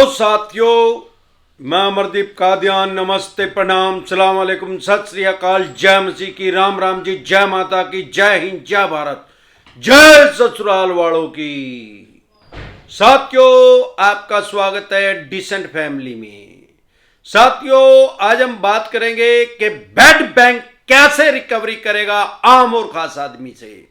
तो साथियों, मैं अमरदीप कादियान, नमस्ते, प्रणाम, सलाम अलैकुम, सत श्री अकाल, जय मसीह की, राम राम जी, जय माता की, जय हिंद, जय भारत, जय ससुराल वालों की। साथियों, आपका स्वागत है डिसेंट फैमिली में। साथियों, आज हम बात करेंगे कि बेड बैंक कैसे रिकवरी करेगा आम और खास आदमी से।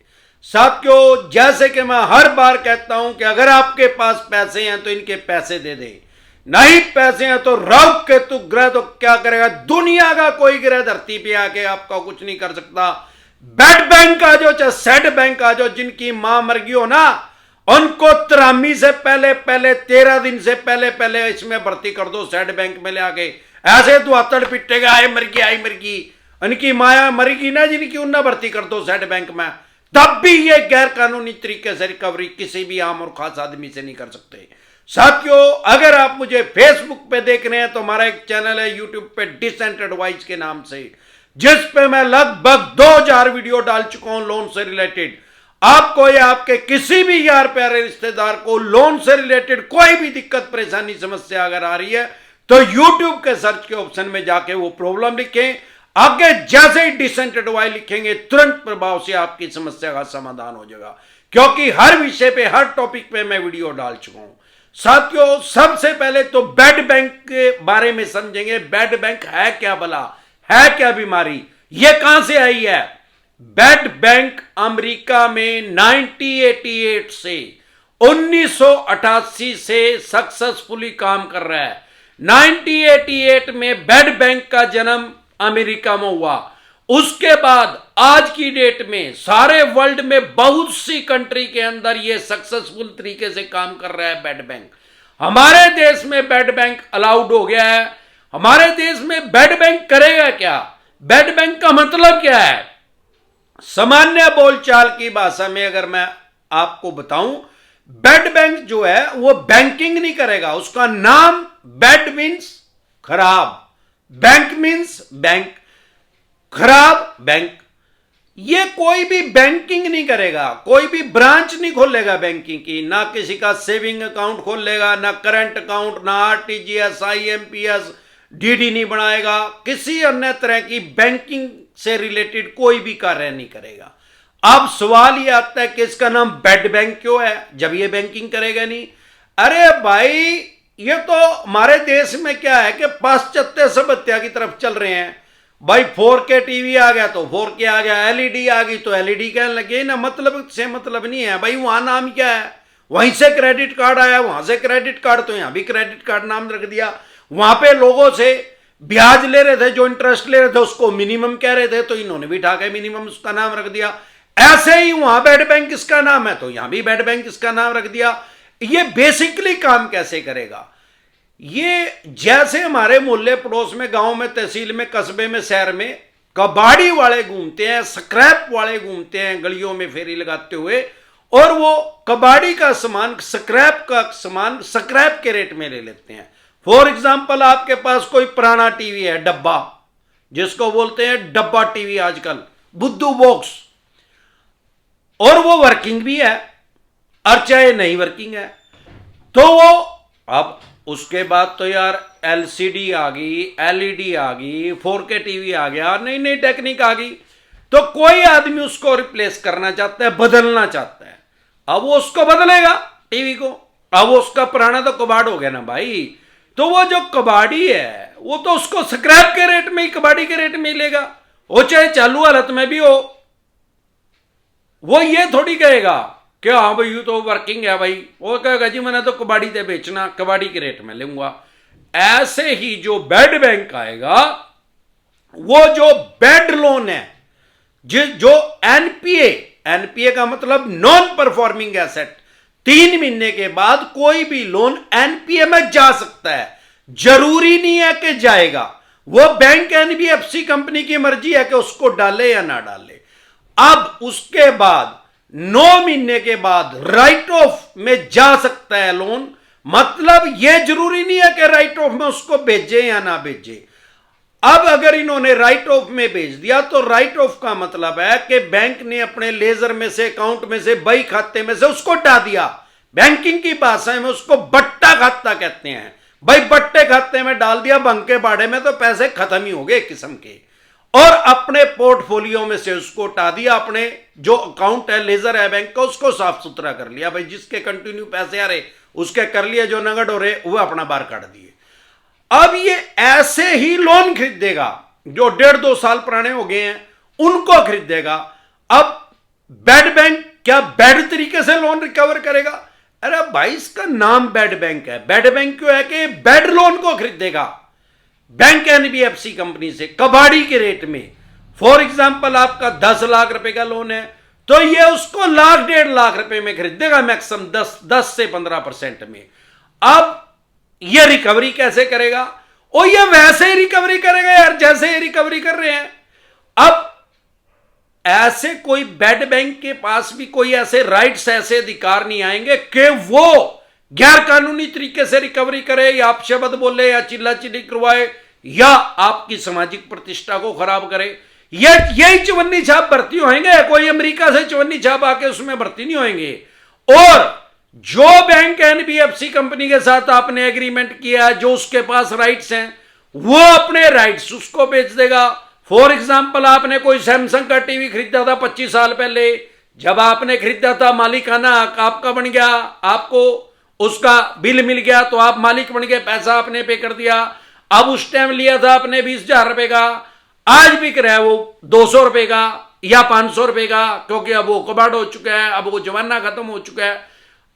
साथियों, जैसे कि मैं हर बार कहता हूं कि अगर आपके पास पैसे हैं तो इनके पैसे दे दें, नहीं पैसे हैं तो राहु केतु ग्रह तो क्या करेगा, दुनिया का कोई ग्रह धरती पे आके आपका कुछ नहीं कर सकता। बेड बैंक आ जाओ चाहे सेड बैंक आ जाओ, जिनकी मां मर गई हो ना, उनको 93 से पहले 13 दिन से पहले इसमें भर्ती कर दो, सेड बैंक में ले आके। ऐसे दुआतड़ पिटेगा, आई मर गई, उनकी माया मरेगी ना जिनकी, उन्ना भर्ती कर दो सेड बैंक में, तब भी ये गैर कानूनी तरीके से रिकवरी किसी भी आम और खास आदमी से नहीं कर सकते। साथियों, अगर आप मुझे फेसबुक पे देख रहे हैं तो हमारा एक चैनल है यूट्यूब पे डिसेंट एडवाइस के नाम से, जिस पे मैं लगभग 2000 वीडियो डाल चुका हूं लोन से रिलेटेड। आपको या आपके किसी भी यार प्यारे रिश्तेदार को लोन से रिलेटेड कोई भी दिक्कत परेशानी समस्या अगर आ रही है तो यूट्यूब के सर्च के ऑप्शन में जाके वो प्रॉब्लम लिखें, आगे जैसे ही डिसेंट एडवाइस लिखेंगे तुरंत प्रभाव से आपकी समस्या का समाधान हो जाएगा, क्योंकि हर विषय पे हर टॉपिक पे मैं वीडियो डाल चुका हूं। साथियों, सबसे पहले तो बेड बैंक के बारे में समझेंगे। बेड बैंक है क्या भला, है क्या बीमारी, ये कहां से आई है। बेड बैंक अमेरिका में 1988 से 1988 से सक्सेसफुली काम कर रहा है। 1988 में बेड बैंक का जन्म अमेरिका में हुआ। उसके बाद आज की डेट में सारे वर्ल्ड में बहुत सी कंट्री के अंदर यह सक्सेसफुल तरीके से काम कर रहा है बेड बैंक। हमारे देश में बेड बैंक अलाउड हो गया है। हमारे देश में बेड बैंक करेगा क्या, बेड बैंक का मतलब क्या है, सामान्य बोलचाल की भाषा में अगर मैं आपको बताऊं, बेड बैंक जो है वो बैंकिंग नहीं करेगा। उसका नाम बेड मीन्स खराब, बैंक मीन्स बैंक, खराब बैंक। ये कोई भी बैंकिंग नहीं करेगा, कोई भी ब्रांच नहीं खोलेगा बैंकिंग की, ना किसी का सेविंग अकाउंट खोलेगा, ना करंट अकाउंट, ना आरटीजीएस, आईएमपीएस, डीडी नहीं बनाएगा, किसी अन्य तरह की बैंकिंग से रिलेटेड कोई भी कार्य नहीं करेगा। अब सवाल ये आता है कि इसका नाम बेड बैंक क्यों है जब ये बैंकिंग करेगा नहीं। अरे भाई, ये तो हमारे देश में क्या है कि पाश्चात्य सभ्यता की तरफ चल रहे हैं भाई। 4K टीवी आ गया तो 4K आ गया, एलईडी आ गई तो एलईडी कहने लगे ना, मतलब से मतलब नहीं है भाई। वहां नाम क्या है, वहीं से क्रेडिट कार्ड आया, वहां से क्रेडिट कार्ड तो यहां भी क्रेडिट कार्ड नाम रख दिया। वहां पे लोगों से ब्याज ले रहे थे, जो इंटरेस्ट ले रहे थे उसको मिनिमम कह रहे थे, तो इन्होंने भी उठा के मिनिमम उसका नाम रख दिया। ऐसे ही वहां बेड बैंक इसका नाम है तो यहां भी बेड बैंक इसका नाम रख दिया। ये बेसिकली काम कैसे करेगा, ये जैसे हमारे मोहल्ले पड़ोस में, गांव में, तहसील में, कस्बे में, शहर में कबाड़ी वाले घूमते हैं, स्क्रैप वाले घूमते हैं गलियों में फेरी लगाते हुए, और वो कबाड़ी का सामान, स्क्रैप का सामान स्क्रैप के रेट में ले लेते हैं। फॉर एग्जाम्पल, आपके पास कोई पुराना टीवी है, डब्बा, जिसको बोलते हैं डब्बा टीवी आजकल, बुद्धू बॉक्स, और वो वर्किंग भी है और चाहे नहीं वर्किंग है, तो वो अब उसके बाद तो यार एलसीडी आ गई, एलईडी आ गई, 4K टीवी आ गया, नई नई टेक्निक आ गई, तो कोई आदमी उसको रिप्लेस करना चाहता है, बदलना चाहता है। अब वो उसको बदलेगा टीवी को, अब उसका पुराना तो कबाड़ हो गया ना भाई, तो वो जो कबाड़ी है वो तो उसको स्क्रैप के रेट में ही, कबाड़ी के रेट में ही लेगा, वो चाहे चालू हालत में भी हो। वो ये थोड़ी कहेगा कि हाँ भाई ये तो वर्किंग है भाई, वो कहेगा जी मैंने तो कबाड़ी से बेचना, कबाड़ी के रेट में लूंगा। ऐसे ही जो बेड बैंक आएगा, वो जो बेड लोन है, जो एनपीए का मतलब नॉन परफॉर्मिंग एसेट, 3 महीने के बाद कोई भी लोन एनपीए में जा सकता है, जरूरी नहीं है कि जाएगा। वो बैंक एनबीएफसी कंपनी की मर्जी है कि उसको डाले या ना डाले। अब उसके बाद 9 महीने के बाद राइट ऑफ में जा सकता है लोन, मतलब यह जरूरी नहीं है कि राइट ऑफ में उसको भेजे या ना भेजे। अब अगर इन्होंने राइट ऑफ में भेज दिया तो राइट ऑफ का मतलब है कि बैंक ने अपने लेजर में से, अकाउंट में से, बही खाते में से उसको हटा दिया। बैंकिंग की भाषा में उसको बट्टा खाता कहते हैं। भाई बट्टे खाते में डाल दिया, बंके बाड़े में, तो पैसे खत्म ही हो गए एक किस्म के, और अपने पोर्टफोलियो में से उसको हटा दिया, अपने जो अकाउंट है लेजर है बैंक का उसको साफ सुथरा कर लिया। भाई जिसके कंटिन्यू पैसे आ रहे उसके कर लिए, जो नगद हो रहे वो अपना बाहर काट दिए। अब ये ऐसे ही लोन खरीदेगा जो 1.5-2 साल पुराने हो गए हैं, उनको खरीदेगा। अब बैड बैंक क्या बैड तरीके से लोन रिकवर करेगा? अरे भाई इसका नाम बैड बैंक है। बैड बैंक क्यों है कि बैड लोन को खरीदेगा बैंक एनबीएफसी कंपनी से कबाड़ी के रेट में। फॉर एग्जांपल आपका 10 लाख रुपए का लोन है तो ये उसको 1-1.5 लाख रुपए में खरीदेगा, मैक्सिमम 10 से 15% में। अब ये रिकवरी कैसे करेगा? और ये वैसे ही रिकवरी करेगा यार जैसे ये रिकवरी कर रहे हैं। अब ऐसे कोई बैड बैंक के पास भी कोई ऐसे राइट्स, ऐसे अधिकार नहीं आएंगे कि वो गैर कानूनी तरीके से रिकवरी करे, या आप शब्द बोले, या चिल्ला चिल्ली करवाए, या आपकी सामाजिक प्रतिष्ठा को खराब करे। यही चवन्नी छाप भर्ती होंगे, कोई अमेरिका से चवन्नी छाप आके उसमें भर्ती नहीं होंगे। और जो बैंक एनबीएफसी कंपनी के साथ आपने एग्रीमेंट किया है, जो उसके पास राइट्स हैं, वो अपने राइट्स उसको बेच देगा। फॉर एग्जाम्पल आपने कोई सैमसंग का टीवी खरीदा था 25 साल पहले, जब आपने खरीदा था मालिकाना आपका बन गया, आपको उसका बिल मिल गया तो आप मालिक बन गए, पैसा आपने पे कर दिया। अब उस टाइम लिया था आपने 20,000 रुपए का, आज बिक रहा है वो 200 रुपए का या 500 रुपए का, क्योंकि अब वो कबाड़ हो चुका है, अब वो जमाना खत्म हो चुका है।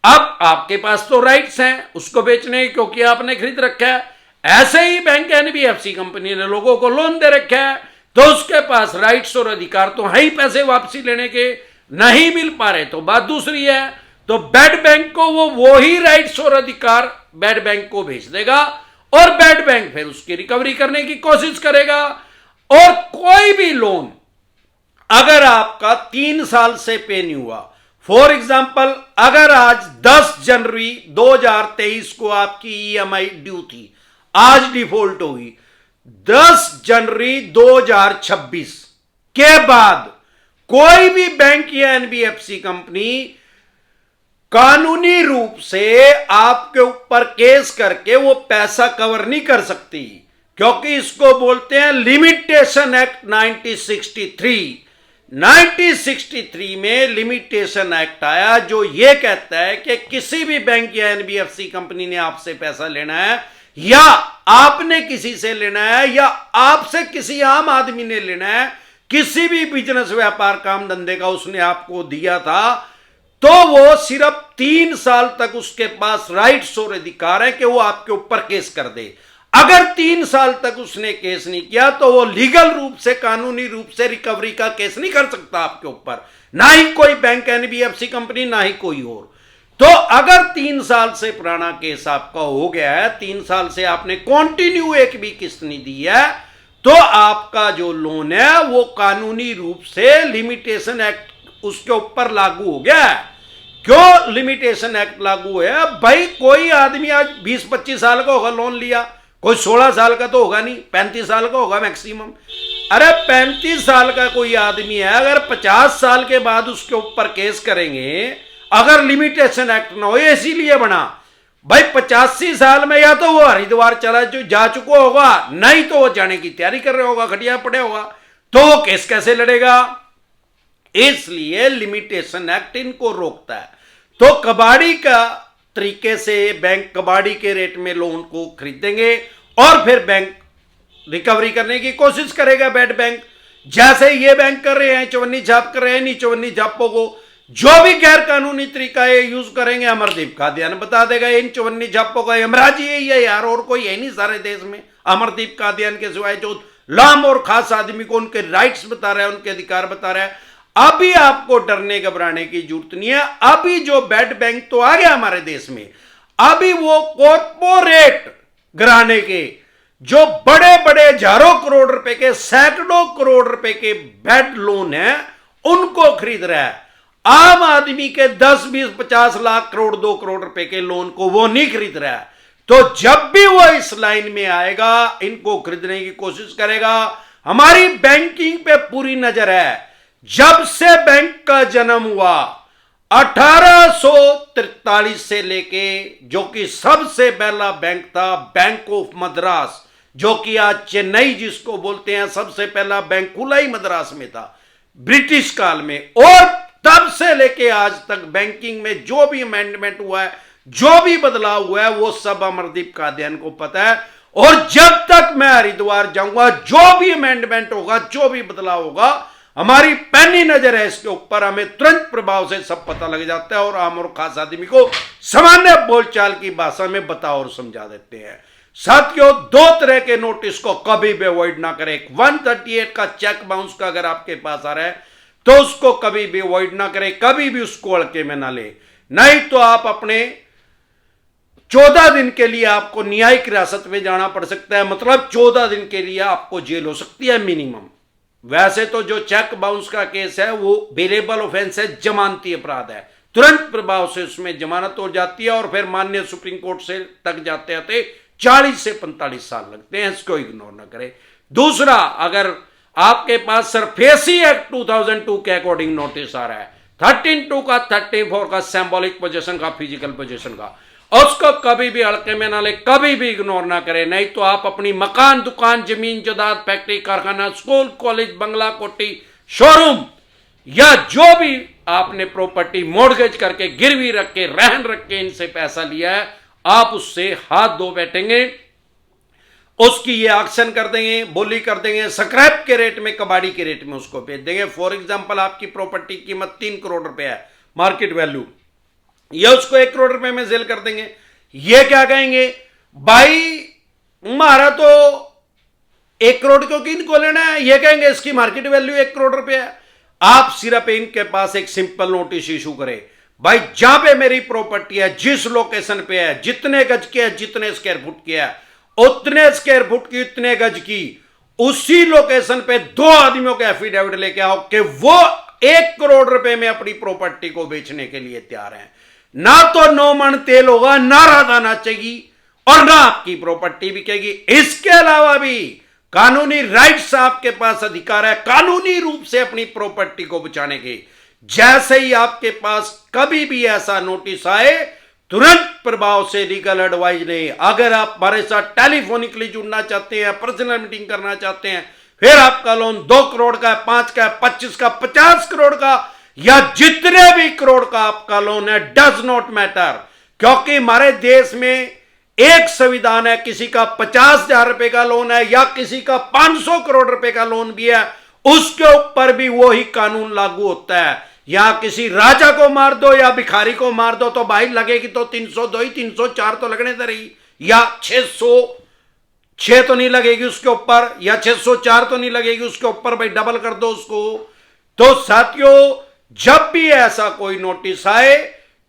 अब आपके पास तो राइट्स हैं उसको बेचने की, क्योंकि आपने खरीद रखा है। ऐसे ही बैंक एनबीएफसी कंपनी ने लोगों को लोन दे रखा है तो उसके पास राइट्स और अधिकार तो है ही पैसे वापसी लेने के, नहीं मिल पा रहे तो बात दूसरी है। तो बैड बैंक को वो ही राइट्स और अधिकार बैड बैंक को भेज देगा और बैड बैंक फिर उसकी रिकवरी करने की कोशिश करेगा। और कोई भी लोन अगर आपका 3 साल से पे नहीं हुआ, फॉर एग्जाम्पल अगर आज 10 जनवरी 2023 को आपकी ईएमआई ड्यू थी, आज डिफॉल्ट हुई, 10 जनवरी 2026 के बाद कोई भी बैंक या एनबीएफसी कंपनी कानूनी रूप से आपके ऊपर केस करके वो पैसा कवर नहीं कर सकती, क्योंकि इसको बोलते हैं लिमिटेशन एक्ट 1963। 1963 में लिमिटेशन एक्ट आया जो ये कहता है कि किसी भी बैंक या एनबीएफसी कंपनी ने आपसे पैसा लेना है, या आपने किसी से लेना है, या आपसे किसी आम आदमी ने लेना है, किसी भी बिजनेस व्यापार काम धंधे का उसने आपको दिया था, तो वो सिर्फ 3 साल तक उसके पास राइट्स और अधिकार है कि वो आपके ऊपर केस कर दे। अगर 3 साल तक उसने केस नहीं किया तो वो लीगल रूप से, कानूनी रूप से रिकवरी का केस नहीं कर सकता आपके ऊपर, ना ही कोई बैंक एनबीएफसी कंपनी, ना ही कोई और। तो अगर 3 साल से पुराना केस आपका हो गया है, 3 साल से आपने कंटिन्यू एक भी किस्त नहीं दी है, तो आपका जो लोन है वो कानूनी रूप से लिमिटेशन एक्ट उसके ऊपर लागू हो गया है। क्यों लिमिटेशन एक्ट लागू है? भाई कोई आदमी आज 20-25 साल का होगा लोन लिया, कोई 16 साल का तो होगा नहीं, 35 साल का होगा मैक्सिमम। अरे 35 साल का कोई आदमी है, अगर 50 साल के बाद उसके ऊपर केस करेंगे, अगर लिमिटेशन एक्ट ना हो, इसीलिए बना भाई 85 साल में या तो वो हरिद्वार चला जो जा चुका होगा, नहीं तो वो जाने की तैयारी कर रहा होगा, खटिया पड़े होगा, तो वो केस कैसे लड़ेगा? इसलिए लिमिटेशन एक्ट इनको रोकता है। तो कबाड़ी का तरीके से बैंक कबाड़ी के रेट में लोन को खरीदेंगे और फिर बैंक रिकवरी करने की कोशिश करेगा बैड बैंक, जैसे ये बैंक कर रहे हैं, चवन्नी छाप कर रहे हैं। नी चवन्नी छापों को जो भी गैर कानूनी तरीका है यूज करेंगे, अमरदीप कादियान बता देगा इन चवन्नी छापों का यमराज यही है यार, और कोई है नहीं सारे देश में अमरदीप कादियान के सिवाय, जो लाम और खास आदमी को उनके राइट्स बता रहा है, उनके अधिकार बता रहा है। अभी आपको डरने घबराने की जरूरत नहीं है। अभी जो बैड बैंक तो आ गया हमारे देश में, अभी वो कॉर्पोरेट घराने के जो बड़े बड़े हजारों करोड़ रुपए के, सैकड़ों करोड़ रुपए के बैड लोन है, उनको खरीद रहा है। आम आदमी के 10, 20, 50 लाख, करोड़, 2 करोड़ रुपए के लोन को वो नहीं खरीद रहा है। तो जब भी वो इस लाइन में आएगा, इनको खरीदने की कोशिश करेगा। हमारी बैंकिंग पे पूरी नजर है। जब से बैंक का जन्म हुआ 1843 से लेके, जो कि सबसे पहला बैंक था, बैंक ऑफ मद्रास, जो कि आज चेन्नई जिसको बोलते हैं, सबसे पहला बैंक खुला ही मद्रास में था ब्रिटिश काल में। और तब से लेके आज तक बैंकिंग में जो भी अमेंडमेंट हुआ है, जो भी बदलाव हुआ है, वो सब अमरदीप कादियान को पता है। और जब तक मैं हरिद्वार जाऊंगा, जो भी अमेंडमेंट होगा, जो भी बदलाव होगा, हमारी पैनी नजर है इसके ऊपर, हमें तुरंत प्रभाव से सब पता लग जाता है और आम और खास आदमी को सामान्य बोलचाल की भाषा में बता और समझा देते हैं। साथियों, दो तरह के नोटिस को कभी भी अवॉइड ना करें। 138 का चेक बाउंस का अगर आपके पास आ रहा है तो उसको कभी भी अवॉइड ना करें, कभी भी उसको हल्के में ना ले, नहीं तो आप अपने 14 दिन के लिए आपको न्यायिक हिरासत में जाना पड़ सकता है। मतलब 14 दिन के लिए आपको जेल हो सकती है मिनिमम। वैसे तो जो चेक बाउंस का केस है वो बेलेबल ऑफेंस है, जमानती अपराध है, तुरंत प्रभाव से उसमें जमानत हो जाती है और फिर माननीय सुप्रीम कोर्ट से तक जाते आते 40 से 45 साल लगते हैं। इसको इग्नोर ना करें। दूसरा, अगर आपके पास सरफेसी एक्ट 2002 के अकॉर्डिंग नोटिस आ रहा है, 13(2) का, 34 का, सिंबॉलिक पोजीशन का, फिजिकल पोजीशन का, उसको कभी भी हल्के में ना ले, कभी भी इग्नोर ना करें, नहीं तो आप अपनी मकान, दुकान, जमीन, जायदाद, फैक्ट्री, कारखाना, स्कूल, कॉलेज, बंगला, कोठी, शोरूम या जो भी आपने प्रॉपर्टी मॉर्गेज करके, गिरवी रख के, रहन रख के इनसे पैसा लिया है, आप उससे हाथ धो बैठेंगे, उसकी ये ऑक्शन कर देंगे, बोली कर देंगे, स्क्रैप के रेट में, कबाड़ी के रेट में उसको बेच देंगे। फॉर एग्जांपल, आपकी प्रॉपर्टी की कीमत 3 करोड़ रुपए है मार्केट वैल्यू, ये उसको 1 करोड़ रुपए में सेल कर देंगे। ये क्या कहेंगे, भाई हमारा तो 1 करोड़ क्यों इनको लेना है, ये कहेंगे इसकी मार्केट वैल्यू 1 करोड़ रुपए है। आप सिर्फ इनके पास एक सिंपल नोटिस इशू करें, भाई जहां पे मेरी प्रॉपर्टी है, जिस लोकेशन पे है, जितने गज की है, जितने स्क्वायर फुट की है, उतने स्क्वायर फुट की, उतने गज की, उसी लोकेशन पे 2 आदमियों के एफिडेविट लेके आओ कि वो 1 करोड़ रुपए में अपनी प्रॉपर्टी को बेचने के लिए तैयार हैं। ना तो 9 मन तेल होगा, ना राधा चाहिए, और ना आपकी प्रॉपर्टी बिकेगी। इसके अलावा भी कानूनी राइट्स आपके पास अधिकार है कानूनी रूप से अपनी प्रॉपर्टी को बचाने के। जैसे ही आपके पास कभी भी ऐसा नोटिस आए, तुरंत प्रभाव से लीगल एडवाइस लें। अगर आप हमारे साथ टेलीफोनिकली जुड़ना चाहते हैं, पर्सनल मीटिंग करना चाहते हैं, फिर आपका लोन 2 करोड़ का, 5 का, 25 का, 50 करोड़ का या जितने भी करोड़ का आपका लोन है, डज नॉट मैटर, क्योंकि हमारे देश में एक संविधान है। किसी का 50,000 रुपए का लोन है या किसी का 500 करोड़ रुपए का लोन भी है, उसके ऊपर भी वही कानून लागू होता है। या किसी राजा को मार दो या भिखारी को मार दो तो भाई लगेगी तो 302 ही, 304 तो लगने दे रही, या 606 तो नहीं लगेगी उसके ऊपर, या 604 तो नहीं लगेगी उसके ऊपर, भाई डबल कर दो उसको। तो साथियों, जब भी ऐसा कोई नोटिस आए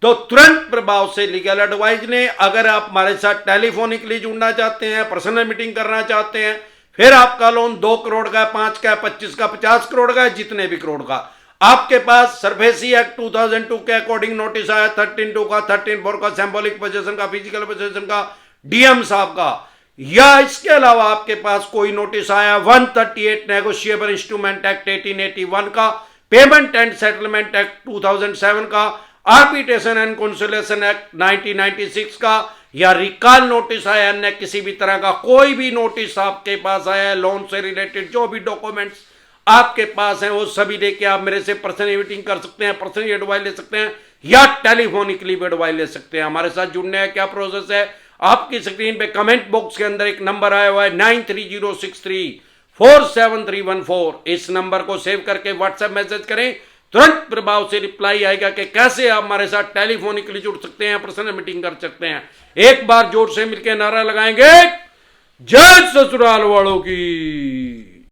तो तुरंत प्रभाव से लीगल एडवाइस लें। अगर आप हमारे साथ टेलीफोनिकली जुड़ना चाहते हैं, पर्सनल मीटिंग करना चाहते हैं, फिर आपका लोन 2 करोड़ का, 5 का, 25 का, 50 करोड़ का, जितने भी करोड़ का, आपके पास सरफेसी एक्ट 2002 के अकॉर्डिंग नोटिस आया, 13(2) का, 13(4) का, सिंबॉलिक पोजीशन का, फिजिकल पोजीशन का, डीएम साहब का, या इसके अलावा आपके पास कोई नोटिस आया 138 नेगोशिएबल इंस्ट्रूमेंट एक्ट 1881 का, पेमेंट एंड सेटलमेंट एक्ट 2007 का, आर्बिट्रेशन एंड कंसोलिडेशन एक्ट 1996 का, या रिकॉल नोटिस आया अन्य किसी भी तरह का, कोई भी नोटिस आपके पास आया है लोन से रिलेटेड, जो भी डॉक्यूमेंट्स आपके पास हैं वो सभी लेके आप मेरे से पर्सनल मीटिंग कर सकते हैं, पर्सनली एडवाइस ले सकते हैं या टेलीफोनिकली भी एडवाइस ले सकते हैं। हमारे साथ जुड़ने का क्या प्रोसेस है, आपकी स्क्रीन पे कमेंट बॉक्स के अंदर एक नंबर आया हुआ है 9306347314। इस नंबर को सेव करके व्हाट्सएप मैसेज करें, तुरंत प्रभाव से रिप्लाई आएगा कि कैसे आप हमारे साथ टेलीफोनिकली जुड़ सकते हैं, पर्सनल मीटिंग कर सकते हैं। एक बार जोर से मिलकर नारा लगाएंगे, जय ससुराल वालों की।